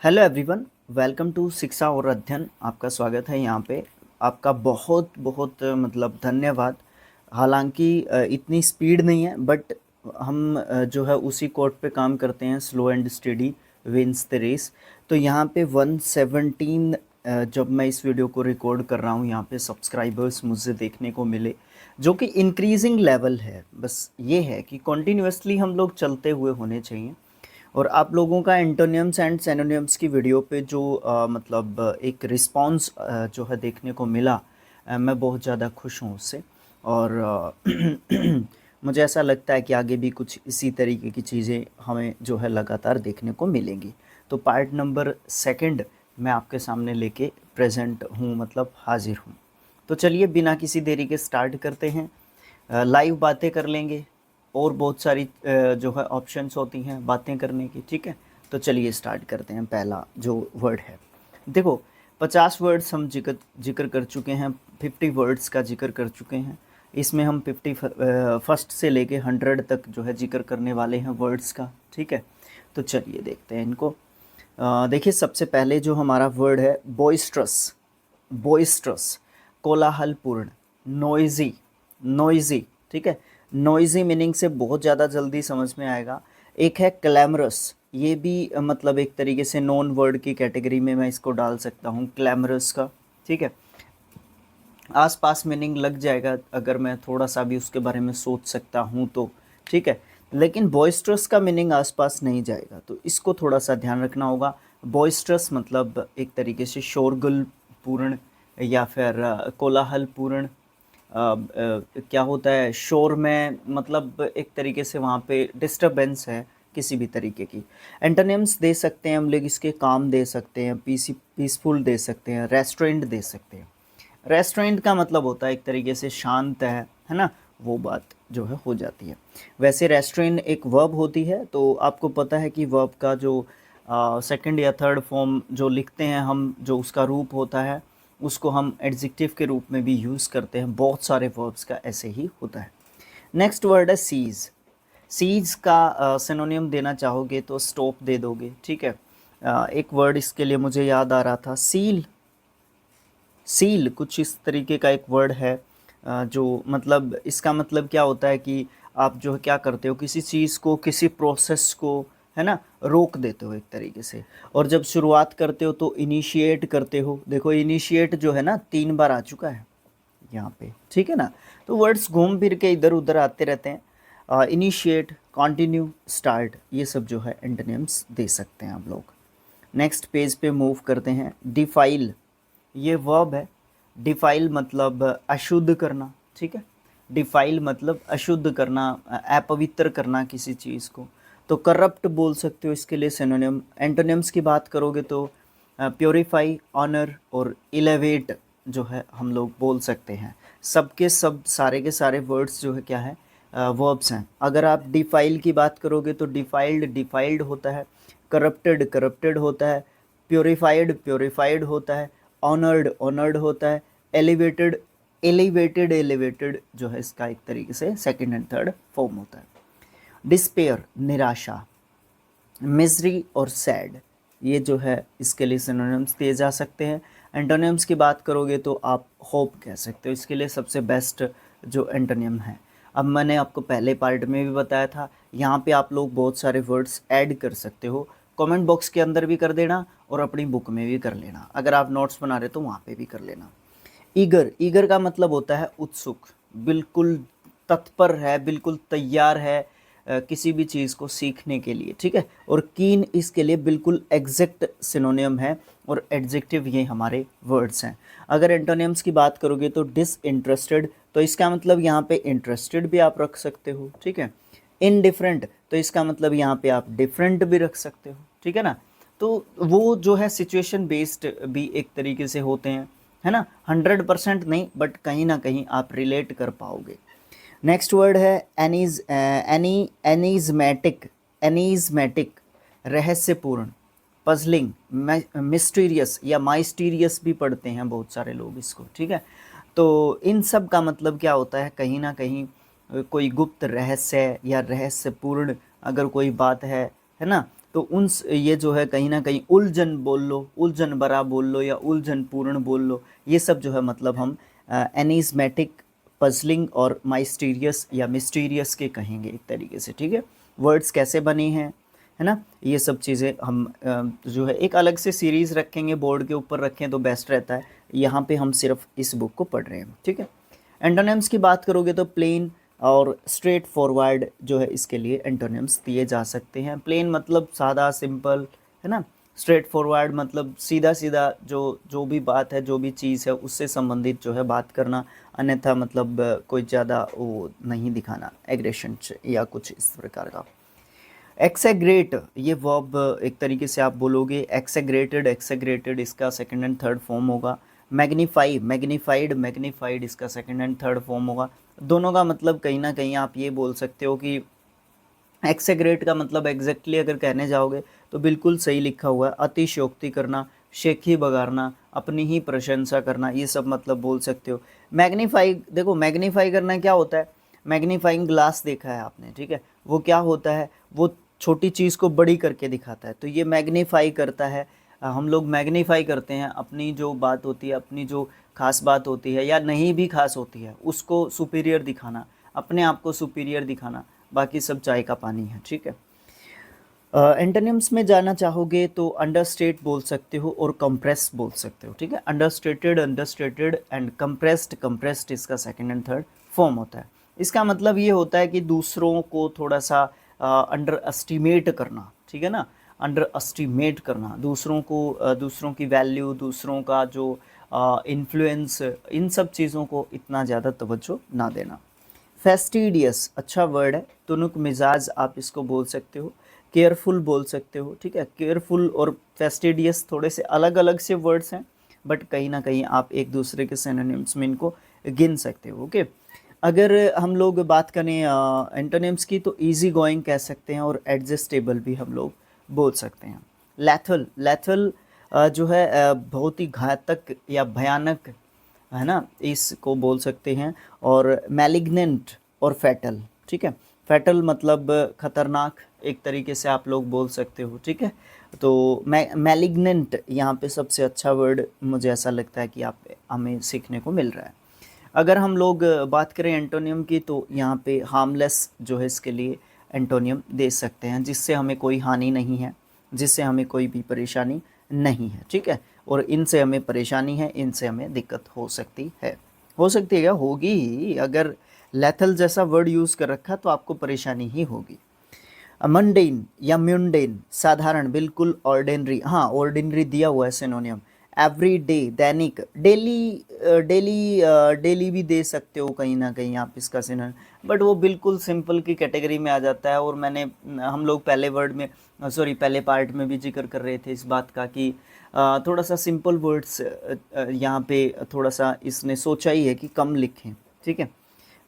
Hello everyone, welcome to शिक्षा और अध्ययन। आपका स्वागत है यहाँ पे। आपका बहुत बहुत मतलब धन्यवाद। हालांकि इतनी स्पीड नहीं है, बट हम जो है उसी कोड पे काम करते हैं, slow and steady wins the race. तो यहाँ पे 117 जब मैं इस वीडियो को रिकॉर्ड कर रहा हूँ, यहाँ पे सब्सक्राइबर्स मुझे देखने को मिले, जो कि इंक्रीजिंग लेवल है। बस ये है कि कॉन्टीन्यूसली हम लोग चलते हुए होने चाहिए। और आप लोगों का एंटोनियम्स एंड सिनोनिम्स की वीडियो पे जो मतलब एक रिस्पांस जो है देखने को मिला, मैं बहुत ज़्यादा खुश हूँ उससे। और मुझे ऐसा लगता है कि आगे भी कुछ इसी तरीके की चीज़ें हमें जो है लगातार देखने को मिलेंगी। तो पार्ट नंबर सेकंड मैं आपके सामने लेके प्रेजेंट हूँ, मतलब हाजिर हूँ। तो चलिए बिना किसी देरी के स्टार्ट करते हैं। लाइव बातें कर लेंगे और बहुत सारी जो है ऑप्शंस होती हैं बातें करने की। ठीक है, तो चलिए स्टार्ट करते हैं। पहला जो वर्ड है, देखो 50 वर्ड्स हम जिक्र कर चुके हैं, 50 वर्ड्स का जिक्र कर चुके हैं। इसमें हम 50 फर्स्ट से लेके 100 तक जो है जिक्र करने वाले हैं वर्ड्स का। ठीक है, तो चलिए देखते हैं इनको। देखिए सबसे पहले जो हमारा वर्ड है बॉइस्ट्रस। बॉइस्ट्रस, कोलाहलपूर्ण, नॉइजी। नॉइजी, ठीक है। नॉइजी मीनिंग से बहुत ज़्यादा जल्दी समझ में आएगा। एक है क्लैमरस, ये भी मतलब एक तरीके से नॉन वर्ड की कैटेगरी में मैं इसको डाल सकता हूँ, क्लैमरस का। ठीक है, आसपास मीनिंग लग जाएगा अगर मैं थोड़ा सा भी उसके बारे में सोच सकता हूँ तो। ठीक है, लेकिन बॉइस्ट्रस का मीनिंग आसपास नहीं जाएगा, तो इसको थोड़ा सा ध्यान रखना होगा। बॉइस्ट्रस मतलब एक तरीके से शोरगुल पूर्ण या फिर कोलाहल पूर्ण। क्या होता है शोर में, मतलब एक तरीके से वहाँ पे डिस्टरबेंस है किसी भी तरीके की। एंटोनिम्स दे सकते हैं हम लोग इसके, काम दे सकते हैं, पीसफुल दे सकते हैं, रेस्टोरेंट दे सकते हैं। रेस्टोरेंट का मतलब होता है एक तरीके से शांत है ना, वो बात जो है हो जाती है। वैसे रेस्टोरेंट एक वर्ब होती है, तो आपको पता है कि वर्ब का जो सेकंड या थर्ड फॉर्म जो लिखते हैं हम, जो उसका रूप होता है, उसको हम एडजेक्टिव के रूप में भी यूज़ करते हैं। बहुत सारे वर्ब्स का ऐसे ही होता है। नेक्स्ट वर्ड है सीज। सीज का सिनोनियम देना चाहोगे तो स्टॉप दे दोगे। ठीक है, एक वर्ड इसके लिए मुझे याद आ रहा था, सील। सील कुछ इस तरीके का एक वर्ड है, जो मतलब इसका मतलब क्या होता है कि आप जो है क्या करते हो, किसी चीज़ को, किसी प्रोसेस को, है ना, रोक देते हो एक तरीके से। और जब शुरुआत करते हो तो इनिशिएट करते हो। देखो इनिशिएट जो है ना 3 बार आ चुका है यहाँ पे। ठीक है ना, तो वर्ड्स घूम फिर के इधर उधर आते रहते हैं। इनिशिएट, कंटिन्यू, स्टार्ट, ये सब जो है एंटोनिम्स दे सकते हैं आप लोग। नेक्स्ट पेज पे मूव करते हैं। डिफाइल, ये वर्ब है। डिफाइल मतलब अशुद्ध करना। ठीक है, डिफाइल मतलब अशुद्ध करना, अपवित्र करना किसी चीज़ को। तो करप्ट बोल सकते हो इसके लिए सिनोनिम। एंटोनिम्स की बात करोगे तो प्योरीफाई, ऑनर और इलेवेट जो है हम लोग बोल सकते हैं। सबके सब सारे के सारे वर्ड्स जो है क्या है, वर्ब्स हैं। अगर आप डिफाइल की बात करोगे तो डिफाइल्ड डिफाइल्ड होता है, करप्टेड करप्टेड होता है, प्योरीफाइड प्योरीफाइड होता है, ऑनर्ड ऑनर्ड होता है, एलिवेटेड एलिवेटेड एलिवेटेड जो है इसका एक तरीके से सेकंड एंड थर्ड फॉर्म होता है। डिस्पेयर, निराशा। मिजरी और सैड, ये जो है इसके लिए सिनोनिम्स दिए जा सकते हैं। एंटोनिम्स की बात करोगे तो आप होप कह सकते हो इसके लिए, सबसे बेस्ट जो एंटोनिम है। अब मैंने आपको पहले पार्ट में भी बताया था, यहाँ पे आप लोग बहुत सारे वर्ड्स ऐड कर सकते हो। कमेंट बॉक्स के अंदर भी कर देना और अपनी बुक में भी कर लेना। अगर आप नोट्स बना रहे तो वहाँ पे भी कर लेना। ईगर, ईगर का मतलब होता है उत्सुक, बिल्कुल तत्पर है, बिल्कुल तैयार है किसी भी चीज़ को सीखने के लिए। ठीक है, और कीन इसके लिए बिल्कुल एग्जैक्ट सिनोनियम है, और एडजेक्टिव ये हमारे वर्ड्स हैं। अगर एंटोनियम्स की बात करोगे तो डिसइंटरेस्टेड, तो इसका मतलब यहाँ पे इंटरेस्टेड भी आप रख सकते हो। ठीक है, इनडिफरेंट, तो इसका मतलब यहाँ पे आप डिफरेंट भी रख सकते हो। ठीक है ना, तो वो जो है सिचुएशन बेस्ड भी एक तरीके से होते हैं, है ना। 100% नहीं, बट कहीं ना कहीं आप रिलेट कर पाओगे। नेक्स्ट वर्ड है एनीजमेटिक। एनीजमेटिक, रहस्यपूर्ण, पजलिंग, मिस्टीरियस या माइस्टीरियस भी पढ़ते हैं बहुत सारे लोग इसको। ठीक है, तो इन सब का मतलब क्या होता है, कहीं ना कहीं कोई गुप्त रहस्य या रहस्यपूर्ण अगर कोई बात है ना, तो ये जो है कहीं ना कहीं उलझन बोल लो, उलझन भरा बोल लो या उलझन पूर्ण बोल लो, ये सब जो है मतलब हम एनिज्मेटिक, पजलिंग और माइस्टीरियस या मिस्टीरियस के कहेंगे एक तरीके से, ठीक है। वर्ड्स कैसे बने हैं, है ना, ये सब चीज़ें हम जो है एक अलग से सीरीज़ रखेंगे, बोर्ड के ऊपर रखें तो बेस्ट रहता है। यहाँ पे हम सिर्फ इस बुक को पढ़ रहे हैं, ठीक है। एंटोनिम्स की बात करोगे तो प्लेन और स्ट्रेट फॉरवर्ड जो है इसके लिए एंटोनिम्स दिए जा सकते हैं। प्लेन मतलब सादा सिंपल, है ना। स्ट्रेट फॉरवर्ड मतलब सीधा सीधा जो जो भी बात है, जो भी चीज़ है उससे संबंधित जो है बात करना, अन्यथा मतलब कोई ज़्यादा वो नहीं दिखाना एग्रेशन या कुछ इस प्रकार का। एक्सेग्रेट, ये वर्ब एक तरीके से आप बोलोगे एक्सेग्रेटेड, एक्सेग्रेटेड इसका सेकंड एंड थर्ड फॉर्म होगा। मैग्नीफाई, मैग्नीफाइड, मैग्नीफाइड इसका सेकंड एंड थर्ड फॉर्म होगा। दोनों का मतलब कहीं ना कहीं आप ये बोल सकते हो कि एक्सेग्रेट का मतलब एग्जैक्टली अगर कहने जाओगे तो बिल्कुल सही लिखा हुआ है, अतिशयोक्ति करना, शेखी बगाड़ना, अपनी ही प्रशंसा करना, ये सब मतलब बोल सकते हो। मैग्नीफाई, देखो मैग्नीफाई करना क्या होता है, मैग्नीफाइंग ग्लास देखा है आपने, ठीक है, वो क्या होता है, वो छोटी चीज़ को बड़ी करके दिखाता है, तो ये मैग्नीफाई करता है। हम लोग मैग्नीफाई करते हैं अपनी जो बात होती है, अपनी जो खास बात होती है या नहीं भी खास होती है उसको सुपीरियर दिखाना, अपने आप को सुपीरियर दिखाना, बाकी सब चाय का पानी है, ठीक है। एंटोनिम्स में जाना चाहोगे तो अंडरस्टेट बोल सकते हो और कंप्रेस बोल सकते हो, ठीक है। Understated, understated and compressed, compressed इसका सेकंड एंड थर्ड फॉर्म होता है। इसका मतलब ये होता है कि दूसरों को थोड़ा सा अंडर एस्टिमेट करना, ठीक है ना, अंडर एस्टिमेट करना दूसरों को, दूसरों की वैल्यू, दूसरों का जो इन्फ्लुएंस, इन सब चीज़ों को इतना ज़्यादा तवज्जो ना देना। फेस्टिडियस अच्छा वर्ड है, तुनुक मिजाज आप इसको बोल सकते हो, केयरफुल बोल सकते हो, ठीक है। केयरफुल और फेस्टिडियस थोड़े से अलग अलग से वर्ड्स हैं, बट कहीं ना कहीं आप एक दूसरे के सिनोनिम्स में इनको गिन सकते हो, ओके। अगर हम लोग बात करें एंटोनिम्स की तो इजी गोइंग कह सकते हैं और एडजस्टेबल भी हम लोग बोल सकते हैं। लैथल, लैथल जो है बहुत ही घातक या भयानक, है ना, इसको बोल सकते हैं। और मैलिग्नेंट और फैटल, ठीक है। फैटल मतलब खतरनाक एक तरीके से आप लोग बोल सकते हो, ठीक है। तो मैलिग्नेंट यहाँ पे सबसे अच्छा वर्ड मुझे ऐसा लगता है कि आप हमें सीखने को मिल रहा है। अगर हम लोग बात करें एंटोनियम की तो यहाँ पे हार्मलेस जो है इसके लिए एंटोनियम दे सकते हैं, जिससे हमें कोई हानि नहीं है, जिससे हमें कोई भी परेशानी नहीं है, ठीक है। और इनसे हमें परेशानी है, इनसे हमें दिक्कत हो सकती है, हो सकती है क्या, होगी ही। अगर लेथल जैसा वर्ड यूज़ कर रखा तो आपको परेशानी ही होगी। मंडेन या म्यूंडेन साधारण, बिल्कुल ऑर्डिनरी, हाँ ऑर्डिनरी दिया हुआ है सिनोनियम। एवरी डे दैनिक, डेली, डेली, डेली भी दे सकते हो कहीं ना कहीं आप इसका सिनोनियम, बट वो बिल्कुल सिंपल की कैटेगरी में आ जाता है। और मैंने, हम लोग पहले वर्ड में, सॉरी पहले पार्ट में भी जिक्र कर रहे थे इस बात का कि थोड़ा सा सिंपल वर्ड्स यहाँ पे थोड़ा सा इसने सोचा ही है कि कम लिखें, ठीक है।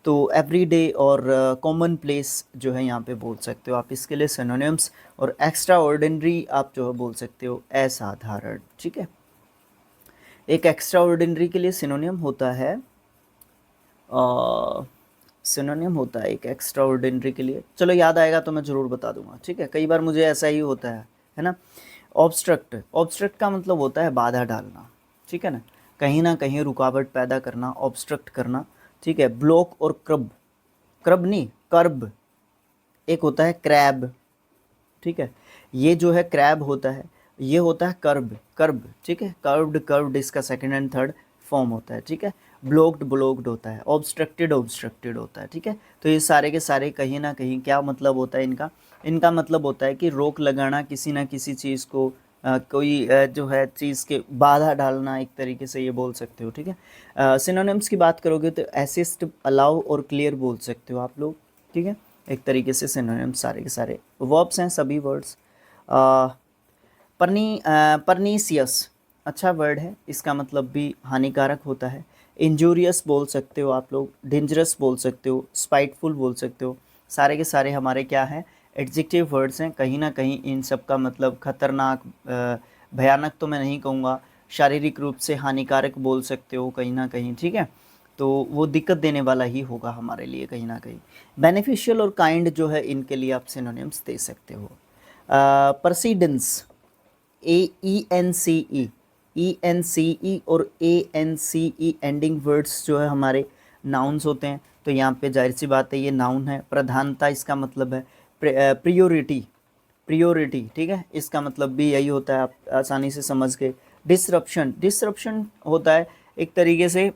तो एवरीडे और कॉमन प्लेस जो है यहाँ पे बोल सकते हो आप इसके लिए सिनोनिम्स। और एक्स्ट्रा ऑर्डिनरी आप जो है बोल सकते हो असाधारण, ठीक है। एक एक्स्ट्रा ऑर्डिनरी के लिए सिनोनियम होता है, सिनोनियम होता है एक एक्स्ट्रा ऑर्डिनरी के लिए, चलो याद आएगा तो मैं ज़रूर बता दूंगा, ठीक है। कई बार मुझे ऐसा ही होता है ना। ऑब्स्ट्रक्ट, ऑब्स्ट्रक्ट का मतलब होता है बाधा डालना, ठीक है ना कहीं रुकावट पैदा करना, ऑब्स्ट्रक्ट करना, ठीक है। ब्लॉक और क्रब, क्रब नहीं कर्ब, एक होता है क्रैब, ठीक है। ये जो है क्रैब होता है, ये होता है कर्ब, कर्ब, ठीक है। कर्व्ड, कर्व्ड इसका सेकंड एंड थर्ड फॉर्म होता है, ठीक है। ब्लॉक्ड, ब्लॉक्ड होता है, ऑब्स्ट्रक्टेड, ऑब्स्ट्रक्टेड होता है, ठीक है। तो ये सारे के सारे कहीं ना कहीं क्या मतलब होता है इनका, इनका मतलब होता है कि रोक लगाना किसी ना किसी चीज़ को, कोई जो है चीज़ के बाधा डालना, एक तरीके से ये बोल सकते हो, ठीक है। सिनोनिम्स की बात करोगे तो असिस्ट, अलाउ और क्लियर बोल सकते हो आप लोग, ठीक है। एक तरीके से सिनोनिम्स सारे के सारे वर्ब्स हैं, सभी वर्ड्स। परनीसियस अच्छा वर्ड है, इसका मतलब भी हानिकारक होता है। इंजूरियस बोल सकते हो आप लोग, डेंजरस बोल सकते हो, स्पाइटफुल बोल सकते हो, सारे के सारे हमारे क्या हैं, एडजेक्टिव वर्ड्स हैं। कहीं ना कहीं इन सब का मतलब खतरनाक, भयानक तो मैं नहीं कहूँगा, शारीरिक रूप से हानिकारक बोल सकते हो कहीं ना कहीं, ठीक है। तो वो दिक्कत देने वाला ही होगा हमारे लिए कहीं ना कहीं। बेनिफिशियल और काइंड जो है इनके लिए आप सिनोनिम्स दे सकते हो। परसीडेंस, E N C E और ANCE एंडिंग वर्ड्स जो है हमारे नाउन्स होते हैं। तो यहाँ पे जाहिर सी बात है ये नाउन है। प्रधानता इसका मतलब है प्रियोरिटी, प्रियोरिटी, ठीक है, इसका मतलब भी यही होता है, आप आसानी से समझ गए। डिसरप्शन, डिसरप्शन होता है एक तरीके से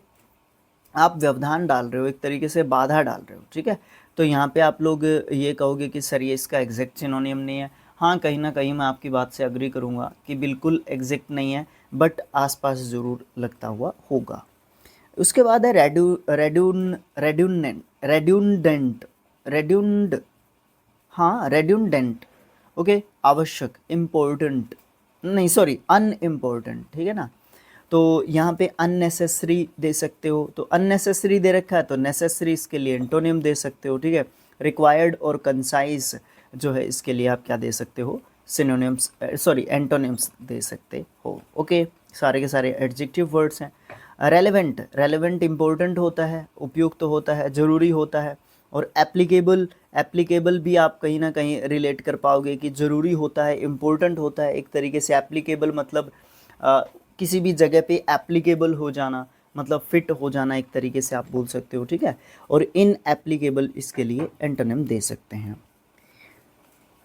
आप व्यवधान डाल रहे हो, एक तरीके से बाधा डाल रहे हो, ठीक है। तो यहाँ पे आप लोग ये कहोगे कि सर ये इसका एग्जैक्ट सिनोनियम नहीं है। हाँ, कहीं ना कहीं मैं आपकी बात से अग्री करूँगा कि बिल्कुल एग्जैक्ट नहीं है, बट आसपास ज़रूर लगता हुआ होगा। उसके बाद है रेड्यूनेंट, रेड्यूडेंट, रेड्यूड, हाँ रेड्यूडेंट, ओके, आवश्यक, इम्पोर्टेंट, नहीं सॉरी अनइम्पोर्टेंट, ठीक है ना। तो यहाँ पे अननेसेसरी दे सकते हो, तो अननेसेसरी दे रखा है तो नेसेसरी इसके लिए एंटोनिम दे सकते हो, ठीक है। रिक्वायर्ड और कंसाइज जो है इसके लिए आप क्या दे सकते हो, सिनोनिम्स, सॉरी एंटोनिम्स दे सकते हो, ओके। सारे के सारे एडजेक्टिव वर्ड्स हैं। रेलेवेंट, रेलेवेंट इम्पोर्टेंट होता है, उपयुक्त तो होता है, ज़रूरी होता है। और एप्लीकेबल, एप्लीकेबल भी आप कहीं ना कहीं रिलेट कर पाओगे कि ज़रूरी होता है, इम्पोर्टेंट होता है, एक तरीके से एप्लीकेबल मतलब किसी भी जगह पे एप्लीकेबल हो जाना, मतलब फिट हो जाना, एक तरीके से आप बोल सकते हो, ठीक है। और इन एप्लीकेबल इसके लिए एंटोनिम दे सकते हैं।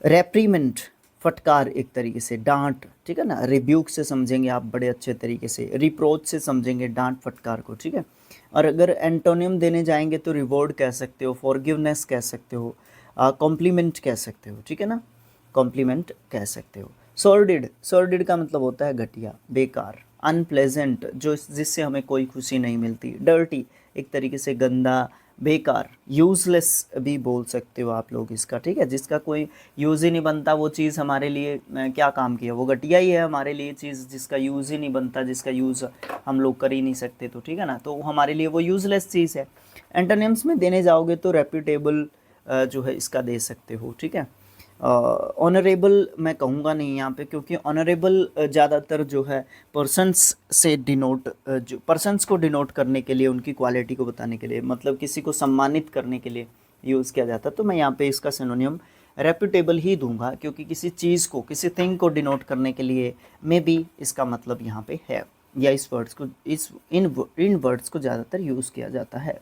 रेप्रीमेंट, फटकार, एक तरीके से डांट, ठीक है ना। रिब्यूक से समझेंगे आप बड़े अच्छे तरीके से, रिप्रोच से समझेंगे डांट फटकार को, ठीक है। और अगर एंटोनियम देने जाएंगे तो रिवॉर्ड कह सकते हो, फॉरगिवनेस कह सकते हो, कॉम्प्लीमेंट कह सकते हो, ठीक है ना, कॉम्प्लीमेंट कह सकते हो। सॉर्डिड, सॉर्डिड का मतलब होता है घटिया, बेकार। अनप्लेजेंट, जो जिससे हमें कोई खुशी नहीं मिलती। डर्टी, एक तरीके से गंदा, बेकार। यूज़लेस भी बोल सकते हो आप लोग इसका, ठीक है, जिसका कोई यूज़ ही नहीं बनता, वो चीज़ हमारे लिए क्या काम की है, वो घटिया ही है हमारे लिए चीज़, जिसका यूज़ ही नहीं बनता, जिसका यूज़ हम लोग कर ही नहीं सकते, तो ठीक है ना, तो हमारे लिए वो यूज़लेस चीज़ है। एंटोनिम्स में देने जाओगे तो रेप्यूटेबल जो है इसका दे सकते हो, ठीक है। ऑनरेबल मैं कहूँगा नहीं यहाँ पे, क्योंकि ऑनरेबल ज़्यादातर जो है पर्सन्स से डिनोट, जो पर्सन्स को डिनोट करने के लिए, उनकी क्वालिटी को बताने के लिए, मतलब किसी को सम्मानित करने के लिए यूज़ किया जाता है। तो मैं यहाँ पे इसका सिनोनियम रेप्यूटेबल ही दूंगा, क्योंकि किसी चीज़ को, किसी थिंग को डिनोट करने के लिए मे बी इसका मतलब यहाँ पे है, या इस वर्ड्स को, इस इन वर्ड्स को ज़्यादातर यूज़ किया जाता है।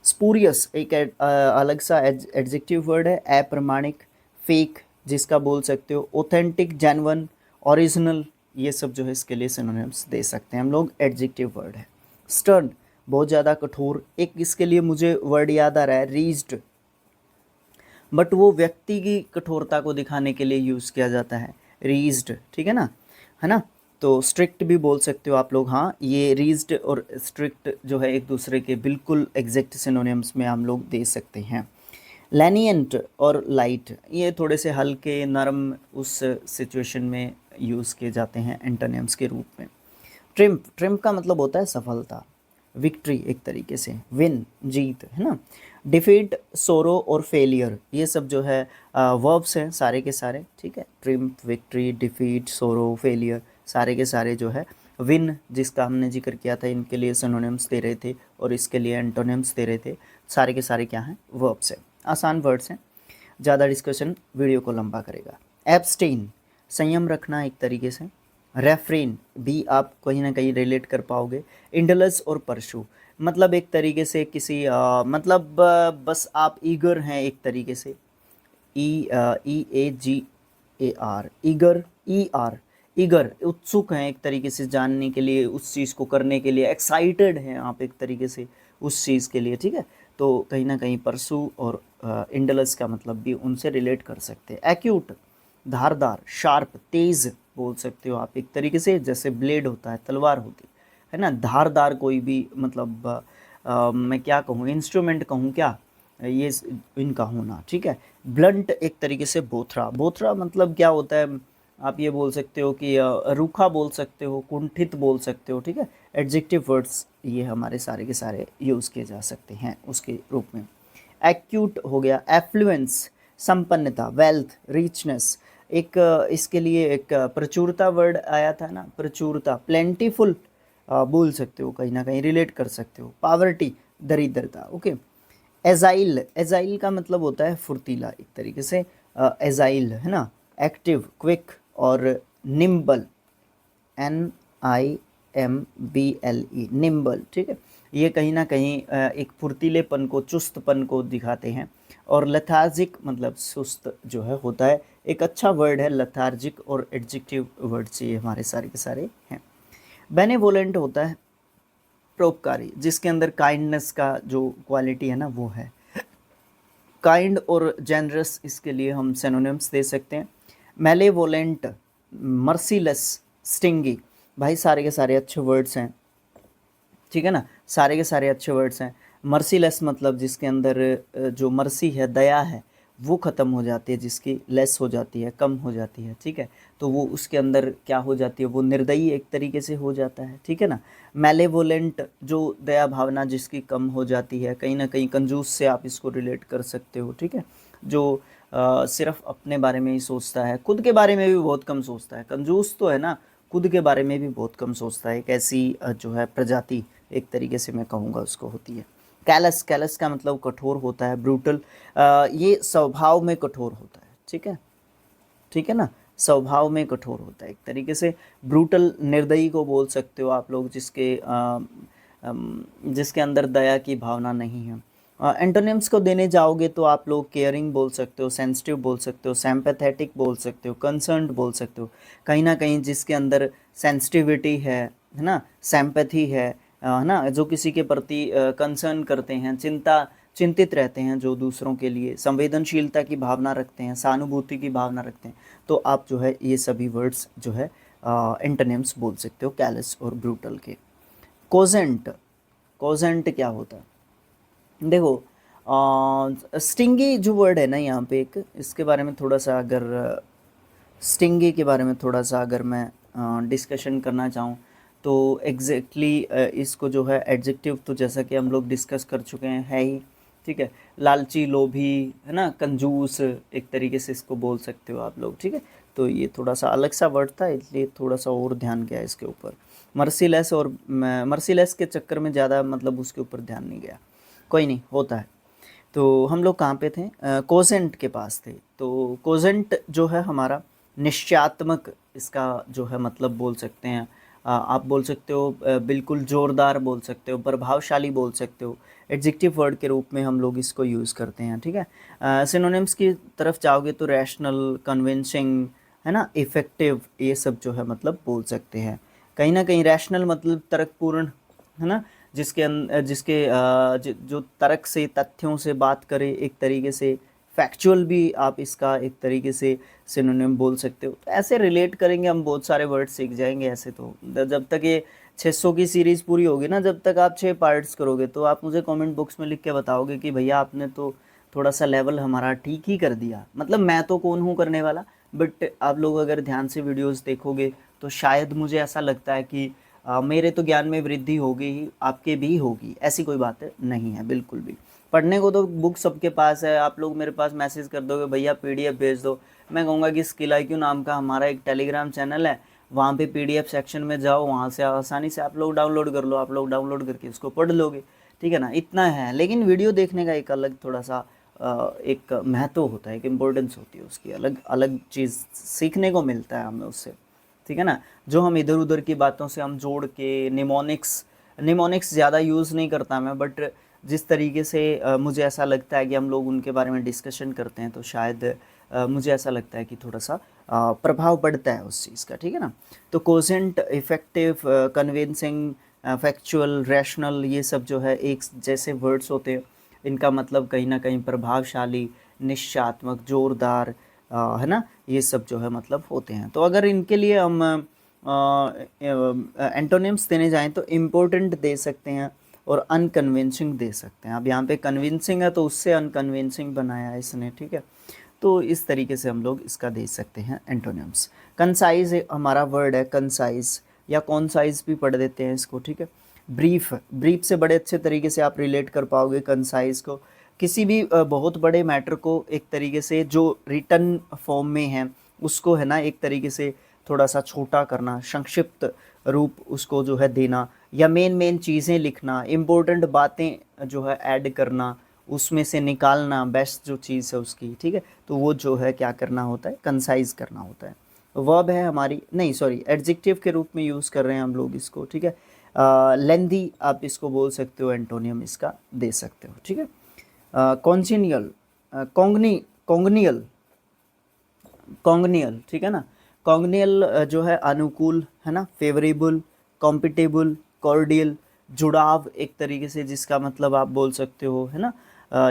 स्पूरियस एक अलग सा एडजेक्टिव वर्ड है, अप्रमाणिक, फेक जिसका बोल सकते हो, ऑथेंटिक, जेन्युइन, ओरिजिनल, ये सब जो है इसके लिए सिनोनिम्स दे सकते हैं हम लोग, एडजेक्टिव वर्ड है। स्टर्न, बहुत ज़्यादा कठोर। एक इसके लिए मुझे वर्ड याद आ रहा है, रीज्ड, बट वो व्यक्ति की कठोरता को दिखाने के लिए यूज़ किया जाता है, रीज्ड, ठीक है ना। तो स्ट्रिक्ट भी बोल सकते हो आप लोग, हाँ ये रीज्ड और स्ट्रिक्ट जो है एक दूसरे के बिल्कुल एग्जैक्ट सिनोनिम्स में हम लोग दे सकते हैं। लेनियंट और लाइट, ये थोड़े से हल्के नरम उस सिचुएशन में यूज़ किए जाते हैं एंटोनिम्स के रूप में। ट्रिम्प, ट्रिम्प का मतलब होता है सफलता, विक्ट्री, एक तरीके से विन, जीत, है ना। डिफीट, सोरो और फेलियर, ये सब जो है वर्ब्स हैं सारे के सारे, ठीक है। ट्रिम्प, विक्ट्री, डिफीट, सोरो, फेलियर, सारे के सारे जो है। विन जिसका हमने जिक्र किया था, इनके लिए सिनोनिम्स दे रहे थे और इसके लिए एंटोनिम्स दे रहे थे। सारे के सारे क्या हैं, वर्ब्स हैं, आसान वर्ड्स हैं, ज़्यादा डिस्कशन वीडियो को लंबा करेगा। एब्सटेन, संयम रखना एक तरीके से। रेफ्रेन भी आप कहीं ना कहीं रिलेट कर पाओगे। इंडलस और परशु, मतलब एक तरीके से किसी मतलब बस आप ईगर हैं एक तरीके से, EAGAR, ईगर, ER, ईगर, उत्सुक हैं एक तरीके से जानने के लिए, उस चीज़ को करने के लिए, एक्साइटेड हैं आप एक तरीके से उस चीज़ के लिए, ठीक है। तो कहीं ना कहीं परसू और इंडलस का मतलब भी उनसे रिलेट कर सकते हैं। एक्यूट, धारदार, शार्प, तेज़ बोल सकते हो आप एक तरीके से, जैसे ब्लेड होता है, तलवार होती है ना, धारदार कोई भी मतलब मैं क्या कहूँ, इंस्ट्रूमेंट कहूँ क्या, ये इनका होना, ठीक है। ब्लंट एक तरीके से बोथरा, बोथरा मतलब क्या होता है, आप ये बोल सकते हो कि रूखा बोल सकते हो, कुंठित बोल सकते हो, ठीक है। एडजेक्टिव वर्ड्स ये हमारे सारे के सारे यूज़ किए जा सकते हैं उसके रूप में। एक्यूट हो गया। एफ्लुएंस, संपन्नता, वेल्थ, रिचनेस, एक इसके लिए एक प्रचुरता वर्ड आया था ना, प्रचुरता, प्लेंटीफुल बोल सकते हो, कहीं ना कहीं रिलेट कर सकते हो। पावर्टी, दरिद्रता, ओके। एजाइल, एजाइल का मतलब होता है फुर्तीला एक तरीके से, एजाइल, है ना। एक्टिव, क्विक और निम्बल, NIMBLE, निम्बल, ठीक है। ये कहीं ना कहीं एक फुर्तीलेपन को, चुस्तपन को दिखाते हैं। और लथार्जिक मतलब सुस्त जो है होता है, एक अच्छा वर्ड है लथार्जिक, और एडजेक्टिव वर्ड्स ये हमारे सारे के सारे हैं। बेनेवोलेंट होता है परोपकारी, जिसके अंदर काइंडनेस का जो क्वालिटी है ना वो है। काइंड और जेनरस, इसके लिए हम सिनोनिम्स दे सकते हैं। मेलेवोलेंट, मर्सीलेस, स्टिंगी, भाई सारे के सारे अच्छे वर्ड्स हैं, ठीक है ना, सारे के सारे अच्छे वर्ड्स हैं। मर्सीलेस मतलब जिसके अंदर जो मर्सी है, दया है, वो ख़त्म हो जाती है, जिसकी लेस हो जाती है, कम हो जाती है, ठीक है, तो वो उसके अंदर क्या हो जाती है, वो निर्दयी एक तरीके से हो जाता है, ठीक है ना। मैलेवोलेंट जो दया भावना जिसकी कम हो जाती है, कहीं ना कहीं कंजूस से आप इसको रिलेट कर सकते हो, ठीक है, जो सिर्फ अपने बारे में ही सोचता है, खुद के बारे में भी बहुत कम सोचता है। कंजूस तो है ना, खुद के बारे में भी बहुत कम सोचता है, एक ऐसी जो है प्रजाति एक तरीके से मैं कहूँगा उसको होती है। कैलस, कैलस का मतलब कठोर होता है। ब्रूटल, ये स्वभाव में कठोर होता है, ठीक है, ठीक है ना, स्वभाव में कठोर होता है एक तरीके से। ब्रूटल निर्दयी को बोल सकते हो आप लोग, जिसके अंदर दया की भावना नहीं है। एंटोनिम्स को देने जाओगे तो आप लोग केयरिंग बोल सकते हो, सेंसिटिव बोल सकते हो, सिंपैथेटिक बोल सकते हो, कंसर्न्ड बोल सकते हो, कहीं ना कहीं जिसके अंदर सेंसिटिविटी है ना, सिंपैथी है ना, जो किसी के प्रति कंसर्न करते हैं, चिंतित रहते हैं, जो दूसरों के लिए संवेदनशीलता की भावना रखते हैं, सहानुभूति की भावना रखते हैं, तो आप जो है ये सभी वर्ड्स जो है एंटोनिम्स बोल सकते हो कैलस और ब्रूटल के। कोजेंट, कोजेंट क्या होता है, देखो स्टिंगी जो वर्ड है ना यहाँ पे, एक इसके बारे में थोड़ा सा अगर स्टिंगी के बारे में थोड़ा सा अगर मैं डिस्कशन करना चाहूँ तो एग्जैक्टली इसको जो है एडजेक्टिव तो जैसा कि हम लोग डिस्कस कर चुके हैं है ही, ठीक है, लालची, लोभी, है ना, कंजूस, एक तरीके से इसको बोल सकते हो आप लोग, ठीक है। तो ये थोड़ा सा अलग सा वर्ड था, इसलिए थोड़ा सा और ध्यान गया इसके ऊपर। मर्सीलेस, और मर्सीलेस के चक्कर में ज़्यादा मतलब उसके ऊपर ध्यान नहीं गया, कोई नहीं, होता है। तो हम लोग कहाँ पे थे, कोसेंट के पास थे। तो कोसेंट जो है हमारा निश्चयात्मक, इसका जो है मतलब बोल सकते हैं, आप बोल सकते हो बिल्कुल ज़ोरदार बोल सकते हो, प्रभावशाली बोल सकते हो, एडजेक्टिव वर्ड के रूप में हम लोग इसको यूज़ करते हैं, ठीक है। सिनोनिम्स की तरफ जाओगे तो रैशनल, कन्विंसिंग, है ना, इफ़ेक्टिव, ये सब जो है मतलब बोल सकते हैं। कहीं ना कहीं रैशनल मतलब तर्कपूर्ण, है ना, जो तर्क से, तथ्यों से बात करे, एक तरीके से फैक्चुअल भी आप इसका एक तरीके से सिनोनिम बोल सकते हो। तो ऐसे रिलेट करेंगे हम, बहुत सारे वर्ड सीख जाएंगे ऐसे। तो जब तक ये 600 की सीरीज़ पूरी होगी ना, जब तक आप 6 पार्ट्स करोगे, तो आप मुझे कमेंट बॉक्स में लिख के बताओगे कि भैया आपने तो थोड़ा सा लेवल हमारा ठीक ही कर दिया। मतलब मैं तो कौन हूँ करने वाला, बट आप लोग अगर ध्यान से वीडियोस देखोगे तो शायद मुझे ऐसा लगता है कि मेरे तो ज्ञान में वृद्धि होगी ही, आपके भी होगी, ऐसी कोई बात नहीं है बिल्कुल भी। पढ़ने को तो बुक सबके पास है, आप लोग मेरे पास मैसेज कर दोगे भैया PDF भेज दो, मैं कहूँगा कि स्किल IQ नाम का हमारा एक टेलीग्राम चैनल है, वहाँ पे PDF सेक्शन में जाओ, वहाँ से आसानी से आप लोग डाउनलोड कर लो, आप लोग डाउनलोड करके उसको पढ़ लोगे, ठीक है ना, इतना है। लेकिन वीडियो देखने का एक अलग थोड़ा सा एक महत्व होता है, एक इम्पोर्टेंस होती है उसकी, अलग अलग चीज़ सीखने को मिलता है हमें उससे, ठीक है ना। जो हम इधर उधर की बातों से हम जोड़ के, निमोनिक्स ज़्यादा यूज़ नहीं करता मैं, बट जिस तरीके से मुझे ऐसा लगता है कि हम लोग उनके बारे में डिस्कशन करते हैं, तो शायद मुझे ऐसा लगता है कि थोड़ा सा प्रभाव पड़ता है उस चीज़ का, ठीक है ना। तो quotient, effective, convincing, factual, rational, ये सब जो है एक जैसे वर्ड्स होते हैं, इनका मतलब कहीं ना कहीं प्रभावशाली, निश्चयात्मक, जोरदार, है ना, ये सब जो है मतलब होते हैं। तो अगर इनके लिए हम एंटोनिम्स देने जाएं तो इम्पोर्टेंट दे सकते हैं और अनकन्विंसिंग दे सकते हैं। अब यहाँ पे कन्विंसिंग है तो उससे अनकन्विंसिंग बनाया है इसने, ठीक है। तो इस तरीके से हम लोग इसका दे सकते हैं एंटोनिम्स। कंसाइज हमारा वर्ड है, कंसाइज या कॉन्साइज भी पढ़ देते हैं इसको, ठीक है। ब्रीफ, ब्रीफ से बड़े अच्छे तरीके से आप रिलेट कर पाओगे कंसाइज को, किसी भी बहुत बड़े मैटर को एक तरीके से जो रिटन फॉर्म में है उसको, है ना, एक तरीके से थोड़ा सा छोटा करना, संक्षिप्त रूप उसको जो है देना, या मेन चीज़ें लिखना, इम्पोर्टेंट बातें जो है ऐड करना उसमें से निकालना बेस्ट जो चीज़ है उसकी, ठीक है, तो वो जो है क्या करना होता है, कंसाइज करना होता है। वर्ब है हमारी, नहीं सॉरी, एडजेक्टिव के रूप में यूज़ कर रहे हैं हम लोग इसको, ठीक है। लेंदी आप इसको बोल सकते हो, एंटोनियम इसका दे सकते हो, ठीक है। कॉन्सिनियल, कॉन्गनी कॉन्गनियल कॉन्गनियल, ठीक है ना। कॉन्गनियल जो है अनुकूल, है ना, फेवरेबल, कॉम्पिटेबल, कॉर्डियल, जुड़ाव एक तरीके से जिसका मतलब आप बोल सकते हो, है ना।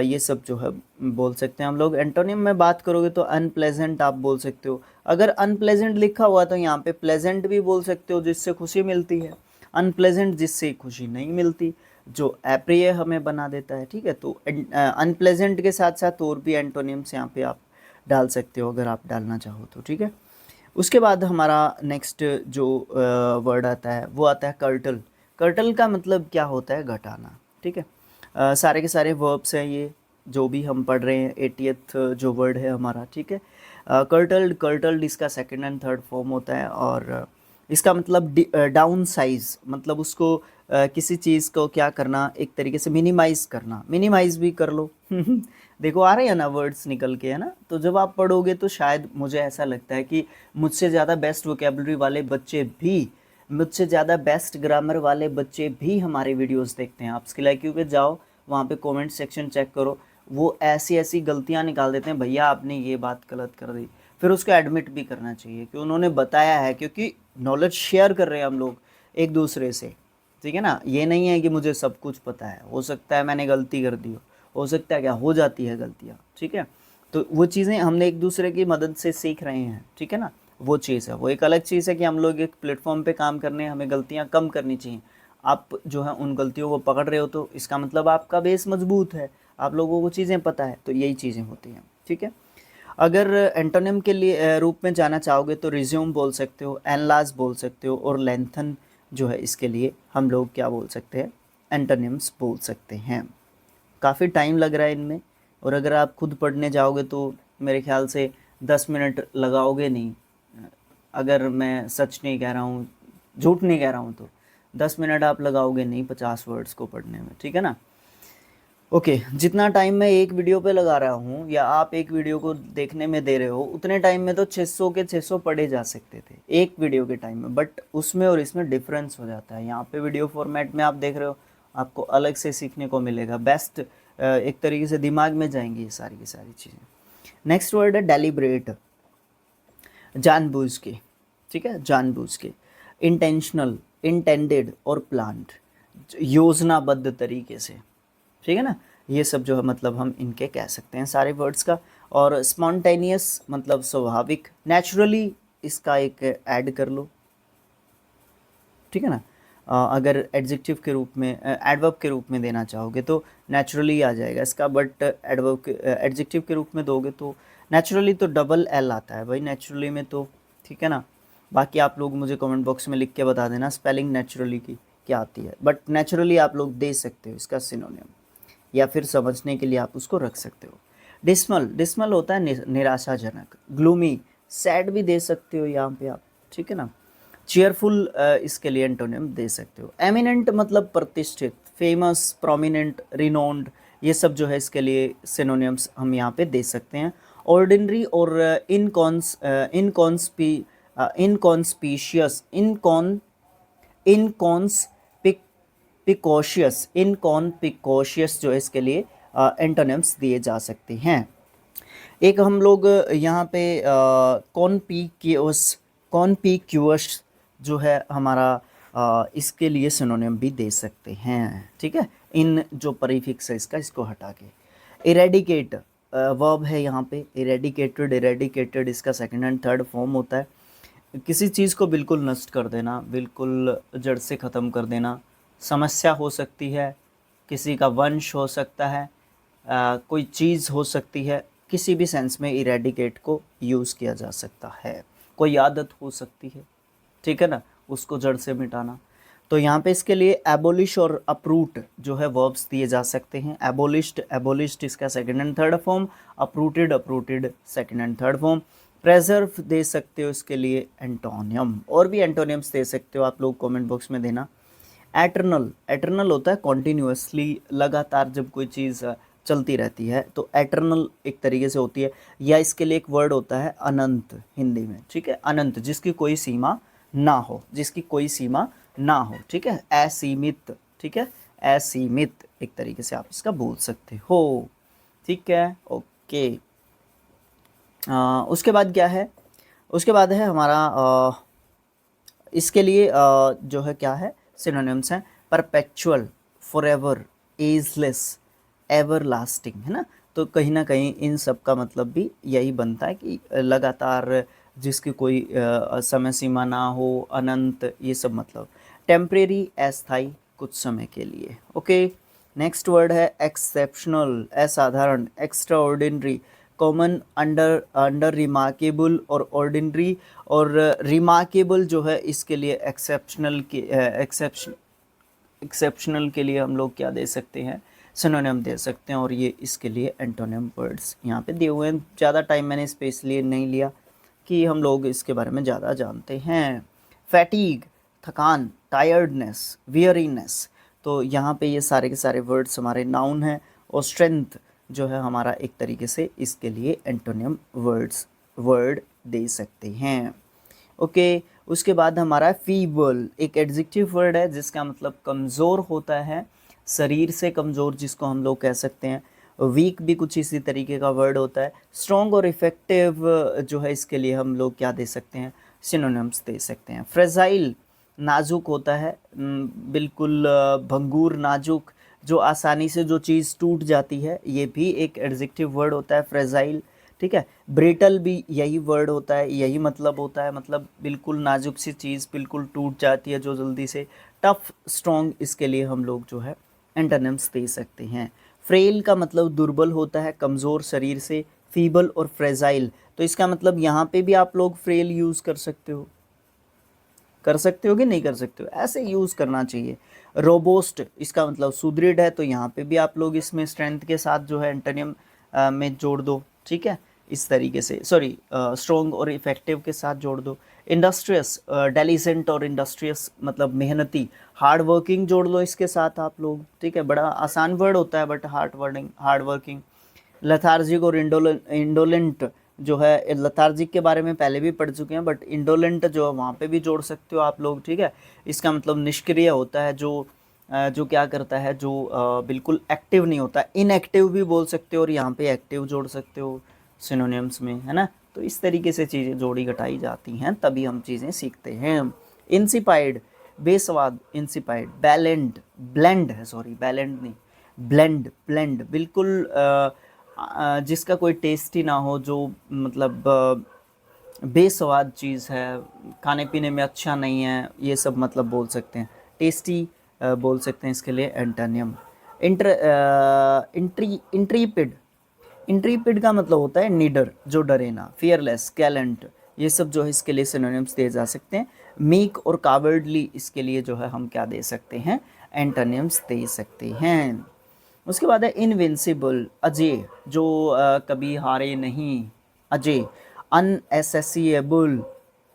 ये सब जो है बोल सकते हैं हम लोग। एंटोनिम में बात करोगे तो अनप्लेजेंट आप बोल सकते हो। अगर अनप्लेजेंट लिखा हुआ तो यहाँ पे प्लेजेंट भी बोल सकते हो, जिससे खुशी मिलती है। अनप्लेजेंट जिससे खुशी नहीं मिलती, जो अप्रिय हमें बना देता है, ठीक है। तो अनप्लेजेंट के साथ साथ और भी एंटोनिम्स यहाँ पे आप डाल सकते हो अगर आप डालना चाहो तो, ठीक है। उसके बाद हमारा नेक्स्ट जो वर्ड आता है वो आता है कर्टल। कर्टल का मतलब क्या होता है, घटाना, ठीक है। सारे के सारे वर्ब्स हैं ये जो भी हम पढ़ रहे हैं, 80th जो वर्ड है हमारा, ठीक है। कर्टल्ड, कर्टल्ड इसका सेकंड एंड थर्ड फॉर्म होता है, और इसका मतलब डाउन साइज, मतलब उसको किसी चीज़ को क्या करना, एक तरीके से मिनिमाइज करना, मिनिमाइज भी कर लो देखो आ रहे हैं ना वर्ड्स निकल के, है ना। तो जब आप पढ़ोगे तो शायद मुझे ऐसा लगता है कि मुझसे ज़्यादा बेस्ट वोकेबलरी वाले बच्चे भी, मुझसे ज़्यादा बेस्ट ग्रामर वाले बच्चे भी हमारे वीडियोस देखते हैं। आप स्किल IQ पे जाओ, वहाँ पे कमेंट सेक्शन चेक करो, वो ऐसी ऐसी गलतियाँ निकाल देते हैं, भैया आपने ये बात गलत कर दी, फिर उसको एडमिट भी करना चाहिए कि उन्होंने बताया है, क्योंकि नॉलेज शेयर कर रहे हैं हम लोग एक दूसरे से, ठीक है ना। ये नहीं है कि मुझे सब कुछ पता है, हो सकता है मैंने गलती कर दी हो सकता है क्या, हो जाती है गलतियाँ, ठीक है। तो वो चीज़ें हमने एक दूसरे की मदद से सीख रहे हैं, ठीक है ना। वो चीज़ है, वो एक अलग चीज़ है कि हम लोग एक प्लेटफॉर्म पे काम करने, हमें गलतियाँ कम करनी चाहिए। आप जो है उन गलतियों को पकड़ रहे हो तो इसका मतलब आपका बेस मजबूत है, आप लोगों को चीज़ें पता है, तो यही चीज़ें होती हैं, ठीक है। अगर एंटोनिम के लिए रूप में जाना चाहोगे तो रिज्यूम बोल सकते हो, एनलार्ज बोल सकते हो, और लेंथन जो है इसके लिए हम लोग क्या बोल सकते हैं, एंटोनिम्स बोल सकते हैं। काफ़ी टाइम लग रहा है इनमें, और अगर आप खुद पढ़ने जाओगे तो मेरे ख्याल से 10 मिनट लगाओगे नहीं, अगर मैं सच नहीं कह रहा हूँ, झूठ नहीं कह रहा हूँ, तो 10 मिनट आप लगाओगे नहीं 50 वर्ड्स को पढ़ने में, ठीक है ना। ओके जितना टाइम मैं एक वीडियो पे लगा रहा हूँ या आप एक वीडियो को देखने में दे रहे हो, उतने टाइम में तो 600 के 600 पढ़े जा सकते थे एक वीडियो के टाइम में, बट उसमें और इसमें डिफरेंस हो जाता है। यहाँ पे वीडियो फॉर्मेट में आप देख रहे हो, आपको अलग से सीखने को मिलेगा, बेस्ट एक तरीके से दिमाग में जाएंगी ये सारी की सारी चीज़ें। नेक्स्ट वर्ड है डेलिब्रेट, जानबूझ के, ठीक है, जानबूझ के। इंटेंशनल, इंटेंडेड और प्लान्ड, योजनाबद्ध तरीके से, ठीक है ना। ये सब जो है मतलब हम इनके कह सकते हैं सारे वर्ड्स का। और स्पॉन्टेनियस मतलब स्वाभाविक, नेचुरली इसका एक ऐड कर लो, ठीक है ना। अगर एडजेक्टिव के रूप में, एडवर्ब के रूप में देना चाहोगे तो नेचुरली आ जाएगा इसका, बट एडवर्ब एडजेक्टिव के रूप में दोगे तो नेचुरली तो डबल एल आता है भाई नेचुरली में, तो ठीक है ना। बाकी आप लोग मुझे कमेंट बॉक्स में लिख के बता देना स्पेलिंग नेचुरली की क्या आती है, बट नेचुरली आप लोग दे सकते हो इसका सिनोनिम, या फिर समझने के लिए आप उसको रख सकते हो। डिस्मल, डिस्मल होता है निराशाजनक, ग्लूमी, सैड भी दे सकते हो यहाँ पे आप, ठीक है ना। चेयरफुल इसके लिए एंटोनिम दे सकते हो। एमिनेंट मतलब प्रतिष्ठित, फेमस, प्रोमिनेंट, रिनोन्ड, ये सब जो है इसके लिए सिनोनिम्स हम यहाँ पे दे सकते हैं। ऑर्डिनरी और इनकॉन्स्पिशियस, इनकॉन्स्पिकोशियस जो है इसके लिए एंटोनिम्स दिए जा सकते हैं। एक हम लोग यहाँ पे कॉन्पिक्यूअस जो है हमारा, इसके लिए सिनोनिम भी दे सकते हैं, ठीक है। इन जो प्रीफिक्स है इसका, इसको हटा के। इरेडिकेट वर्ब है यहाँ पे, इरेडिकेटेड, इरेडिकेटेड इसका सेकंड एंड थर्ड फॉर्म होता है। किसी चीज़ को बिल्कुल नष्ट कर देना, बिल्कुल जड़ से ख़त्म कर देना। समस्या हो सकती है, किसी का वंश हो सकता है, कोई चीज़ हो सकती है, किसी भी सेंस में इरेडिकेट को यूज़ किया जा सकता है। कोई आदत हो सकती है, ठीक है ना, उसको जड़ से मिटाना। तो यहाँ पे इसके लिए एबोलिश और अपरूट जो है वर्ब्स दिए जा सकते हैं। एबोलिश्ड, एबोलिश्ड इसका second and third form, uprooted, uprooted second and third form. Preserve दे सकते हो इसके लिए एंटोनियम, और भी एंटोनियम्स दे सकते हो आप लोग कमेंट बॉक्स में देना। एटर्नल, एटर्नल होता है कॉन्टीन्यूसली, लगातार जब कोई चीज़ चलती रहती है, तो एटर्नल एक तरीके से होती है। या इसके लिए एक वर्ड होता है अनंत हिंदी में, ठीक है, अनंत, जिसकी कोई सीमा ना हो, जिसकी कोई सीमा ना हो, ठीक है, असीमित, ठीक है, असीमित एक तरीके से आप इसका बोल सकते हो, ठीक है, ओके। उसके बाद क्या है, उसके बाद है हमारा इसके लिए जो है क्या है, सिनोनिम्स हैं, परपेचुअल, फॉरएवर, एजलेस, एवरलास्टिंग, है ना। तो कहीं ना कहीं इन सब का मतलब भी यही बनता है कि लगातार, जिसकी कोई समय सीमा ना हो, अनंत, ये सब मतलब। टेम्परेरी, अस्थाई, कुछ समय के लिए, ओके। नेक्स्ट वर्ड है एक्सेप्शनल, असाधारण, extra ordinary, common, under, under remarkable और ऑर्डिनरी। और रिमार्केबल जो है इसके लिए एक्सेप्शनल के एक्सेप्शनल के लिए हम लोग क्या दे सकते हैं, सिनोनिम दे सकते हैं, और ये इसके लिए एंटोनिम वर्ड्स यहाँ पे दिए हुए हैं। ज़्यादा टाइम मैंने इस पे इसलिए नहीं लिया कि हम लोग इसके बारे में ज़्यादा जानते हैं। फैटीग, थकान, टायर्डनेस, वियरीनेस, तो यहाँ पे ये सारे के सारे वर्ड्स हमारे नाउन हैं। और स्ट्रेंथ जो है हमारा एक तरीके से इसके लिए एंटोनिम वर्ड दे सकते हैं, ओके। उसके बाद हमारा है फीबल, एक एडजेक्टिव वर्ड है जिसका मतलब कमज़ोर होता है, शरीर से कमज़ोर जिसको हम लोग कह सकते हैं। वीक भी कुछ इसी तरीके का वर्ड होता है। स्ट्रॉन्ग और इफ़ेक्टिव जो है इसके लिए हम लोग क्या दे सकते हैं, सिनोनिम्स दे सकते हैं। फ्रेजाइल, नाजुक होता है, बिल्कुल भंगूर, नाजुक, जो आसानी से जो चीज़ टूट जाती है, ये भी एक एडजेक्टिव वर्ड होता है, फ्रेजाइल, ठीक है। ब्रिटल भी यही वर्ड होता है, यही मतलब होता है, मतलब बिल्कुल नाजुक सी चीज़ बिल्कुल टूट जाती है जो जल्दी से। टफ, स्ट्रॉन्ग, इसके लिए हम लोग जो है एंटोनिम्स दे सकते हैं। फ्रेल का मतलब दुर्बल होता है, कमज़ोर शरीर से। फीबल और फ्रेजाइल, तो इसका मतलब यहाँ पे भी आप लोग फ्रेल यूज़ कर सकते हो, कर सकते हो कि नहीं कर सकते हो, ऐसे यूज़ करना चाहिए। रोबोस्ट, इसका मतलब सुदृढ़ है, तो यहाँ पे भी आप लोग इसमें स्ट्रेंथ के साथ जो है एंटोनिम में जोड़ दो, ठीक है, इस तरीके से, सॉरी, स्ट्रॉन्ग और इफेक्टिव के साथ जोड़ दो। इंडस्ट्रियस, डेलिजेंट और इंडस्ट्रियस मतलब मेहनती, हार्ड वर्किंग जोड़ लो इसके साथ आप लोग, ठीक है, बड़ा आसान वर्ड होता है बट हार्ड वर्किंग। लथार्जिक और इंडोलेंट जो है, लथार्जिक के बारे में पहले भी पढ़ चुके हैं, बट इंडोलेंट जो है वहाँ पे भी जोड़ सकते हो आप लोग, ठीक है। इसका मतलब निष्क्रिय होता है, जो क्या करता है, जो बिल्कुल एक्टिव नहीं होता, इनएक्टिव भी बोल सकते हो, और यहाँ पे एक्टिव जोड़ सकते हो सिनोनिम्स में, है ना। तो इस तरीके से चीज़ें जोड़ी घटाई जाती हैं, तभी हम चीज़ें सीखते हैं। इंसिपाइड, बेस्वाद, इंसिपाइड। बैलेंड, ब्लेंड है, सॉरी बैलेंड नहीं, ब्लेंड, ब्लेंड, बिल्कुल जिसका कोई टेस्ट ही ना हो, जो मतलब बेस्वाद चीज़ है, खाने पीने में अच्छा नहीं है, ये सब मतलब बोल सकते हैं। टेस्टी बोल सकते हैं इसके लिए एंटोनिम। इंट्रीपिड, इंट्रीपिड का मतलब होता है निडर, जो डरे ना। फियरलेस, गैलेंट, ये सब जो है इसके लिए सिनोनिम्स दिए जा सकते हैं। मीक और कावर्डली, इसके लिए जो है हम क्या दे सकते हैं, एंटोनिम्स दे सकते हैं। उसके बाद है इनविंसिबल, अजय, जो कभी हारे नहीं, अजय। अनएसेसिएबल,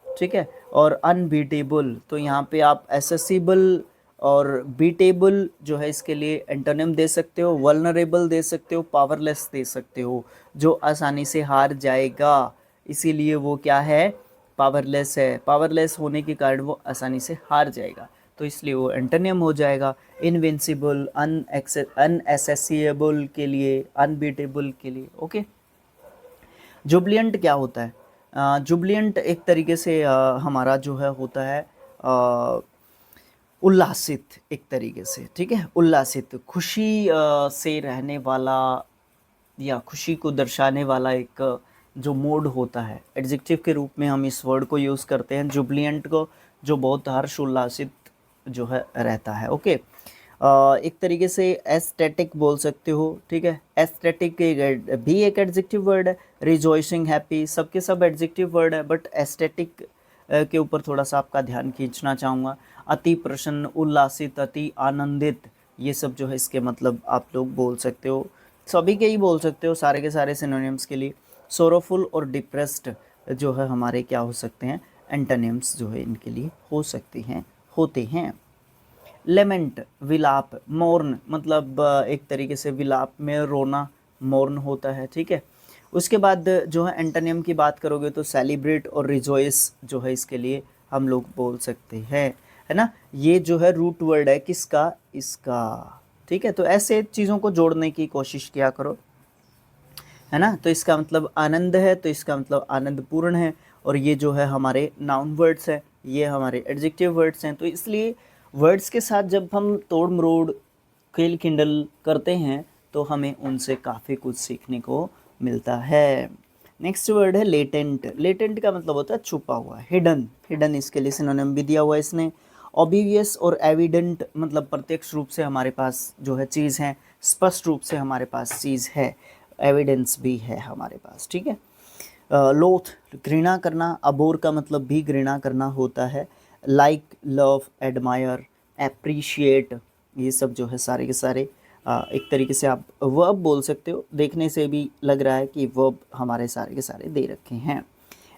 ठीक है, और अनबीटेबल, तो यहाँ पे आप एसेसिबल और बीटेबल जो है इसके लिए एंटोनिम दे सकते हो। वल्नरेबल दे सकते हो, पावरलेस दे सकते हो, जो आसानी से हार जाएगा, इसीलिए वो क्या है, पावरलेस है, पावरलेस होने के कारण वो आसानी से हार जाएगा, तो इसलिए वो एंटोनिम हो जाएगा। इनविंसिबल, अनएसेसिएबल के लिए, अनबीटेबल के लिए, ओके। जुबलियंट क्या होता है, जुबलियंट एक तरीके से हमारा जो है होता है उल्लासित, एक तरीके से, ठीक है, उल्लासित, खुशी से रहने वाला, या खुशी को दर्शाने वाला एक जो मोड होता है, एडजेक्टिव के रूप में हम इस वर्ड को यूज़ करते हैं जुबलियंट को, जो बहुत हर्ष उल्लासित जो है रहता है, ओके। एक तरीके से एस्थेटिक बोल सकते हो, ठीक है, एस्थेटिक भी एक एडजेक्टिव वर्ड है। रिजॉइसिंग, हैप्पी, सबके सब एडजेक्टिव वर्ड है, बट एस्थेटिक के ऊपर थोड़ा सा आपका ध्यान खींचना चाहूँगा। अति प्रसन्न, उल्लासित, अति आनंदित, ये सब जो है इसके मतलब आप लोग बोल सकते हो, सभी के ही बोल सकते हो, सारे के सारे सिनोनिम्स के लिए। सोरोफुल और डिप्रेस्ड जो है हमारे क्या हो सकते हैं, एंटोनिम्स जो है इनके लिए हो सकते हैं, होते हैं। लेमेंट विलाप, मोर्न मतलब एक तरीके से विलाप में रोना, मोर्न होता है, ठीक है। उसके बाद जो है एंटोनियम की बात करोगे तो सेलिब्रेट और रिजॉइस जो है इसके लिए हम लोग बोल सकते हैं, है ना। ये जो है रूट वर्ड है किसका, इसका, ठीक है। तो ऐसे चीज़ों को जोड़ने की कोशिश किया करो, है ना। तो इसका मतलब आनंद है, तो इसका मतलब आनंदपूर्ण है। और ये जो है हमारे नाउन वर्ड्स हैं, ये हमारे एडजेक्टिव वर्ड्स हैं। तो इसलिए वर्ड्स के साथ जब हम तोड़ मरोड़ खेल खिंडल करते हैं तो हमें उनसे काफ़ी कुछ सीखने को मिलता है। नेक्स्ट वर्ड है लेटेंट। लेटेंट का मतलब होता है छुपा हुआ, हिडन। हिडन इसके लिए सिनोनिम भी दिया हुआ है इसने। ऑब्वियस और एविडेंट मतलब प्रत्यक्ष रूप से हमारे पास जो है चीज़ है, स्पष्ट रूप से हमारे पास चीज़ है, एविडेंस भी है हमारे पास, ठीक है। लोथ घृणा करना, अबोर का मतलब भी घृणा करना होता है। लाइक, लव, एडमायर, एप्रिशिएट, ये सब जो है सारे के सारे एक तरीके से आप वर्ब बोल सकते हो। देखने से भी लग रहा है कि वर्ब हमारे सारे के सारे दे रखे हैं।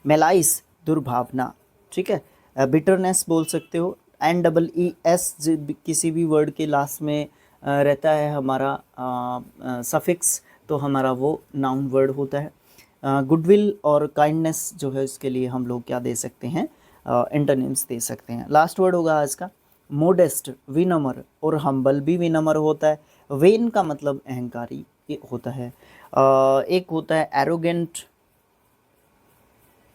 मेलाइस दुर्भावना, ठीक है। बिटरनेस बोल सकते हो। NEES किसी भी वर्ड के लास्ट में रहता है हमारा सफिक्स, तो हमारा वो नाउन वर्ड होता है। गुडविल और काइंडनेस जो है इसके लिए हम लोग क्या दे सकते हैं, एंटोनिम्स दे सकते हैं। लास्ट वर्ड होगा आज का मोडेस्ट, विनम्र, और हम्बल भी विनम्र होता है। वेन का मतलब अहंकारी ये होता है। एक होता है एरोगेंट,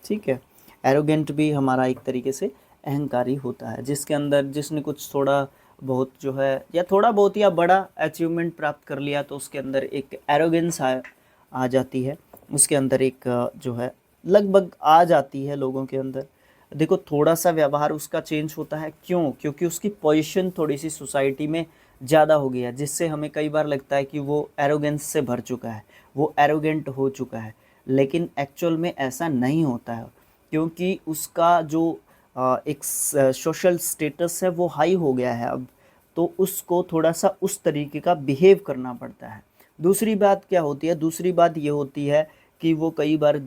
ठीक है। एरोगेंट भी हमारा एक तरीके से अहंकारी होता है, जिसके अंदर जिसने कुछ थोड़ा बहुत जो है या थोड़ा बहुत या बड़ा अचीवमेंट प्राप्त कर लिया तो उसके अंदर एक एरोगेंस आ जाती है, उसके अंदर एक जो है लगभग आ जाती है लोगों के अंदर। देखो थोड़ा सा व्यवहार उसका चेंज होता है, क्यों, क्योंकि उसकी पोजीशन थोड़ी सी सोसाइटी में ज़्यादा हो गया, जिससे हमें कई बार लगता है कि वो एरोगेंस से भर चुका है, वो एरोगेंट हो चुका है। लेकिन एक्चुअल में ऐसा नहीं होता है, क्योंकि उसका जो एक सोशल स्टेटस है वो हाई हो गया है अब, तो उसको थोड़ा सा उस तरीके का बिहेव करना पड़ता है। दूसरी बात क्या होती है, दूसरी बात ये होती है कि वो कई बार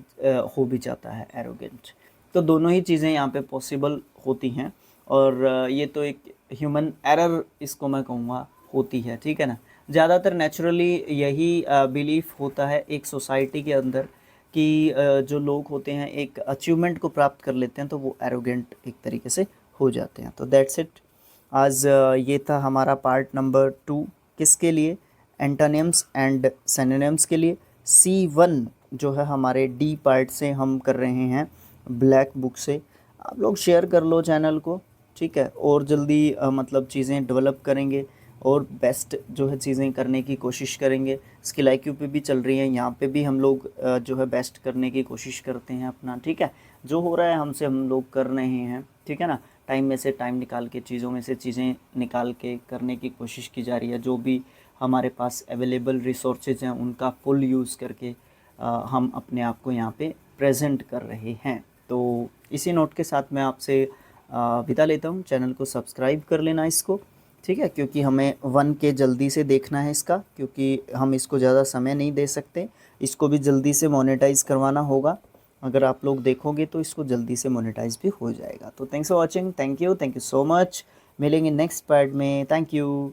हो भी जाता है एरोगेंट। तो दोनों ही चीज़ें यहाँ पे पॉसिबल होती हैं, और ये तो एक ह्यूमन एरर इसको मैं कहूँगा होती है, ठीक है ना। ज़्यादातर नेचुरली यही बिलीफ होता है एक सोसाइटी के अंदर कि जो लोग होते हैं एक अचीवमेंट को प्राप्त कर लेते हैं तो वो एरोगेंट एक तरीके से हो जाते हैं। तो दैट्स इट। आज ये था हमारा पार्ट नंबर 2, किसके लिए, एंटोनिम्स एंड सिनोनिम्स के लिए। C1 जो है हमारे डी पार्ट से हम कर रहे हैं, ब्लैक बुक से। आप लोग शेयर कर लो चैनल को, ठीक है। और जल्दी मतलब चीज़ें डेवलप करेंगे और बेस्ट जो है चीज़ें करने की कोशिश करेंगे। स्किल IQ पे भी चल रही है, यहाँ पे भी हम लोग जो है बेस्ट करने की कोशिश करते हैं अपना, ठीक है। जो हो रहा है हमसे हम लोग कर रहे हैं, ठीक है ना। टाइम में से टाइम निकाल के चीज़ों में से चीज़ें निकाल के करने की कोशिश की जा रही है। जो भी हमारे पास अवेलेबल रिसोर्सेज हैं उनका फुल यूज़ करके हम अपने आप को यहाँ पे प्रेजेंट कर रहे हैं। तो इसी नोट के साथ मैं आपसे विदा लेता हूँ। चैनल को सब्सक्राइब कर लेना इसको, ठीक है, क्योंकि हमें 1K जल्दी से देखना है इसका, क्योंकि हम इसको ज़्यादा समय नहीं दे सकते। इसको भी जल्दी से मोनेटाइज करवाना होगा। अगर आप लोग देखोगे तो इसको जल्दी से मोनेटाइज भी हो जाएगा। तो thanks for watching, thank you so much. मिलेंगे नेक्स्ट पार्ट में, थैंक यू।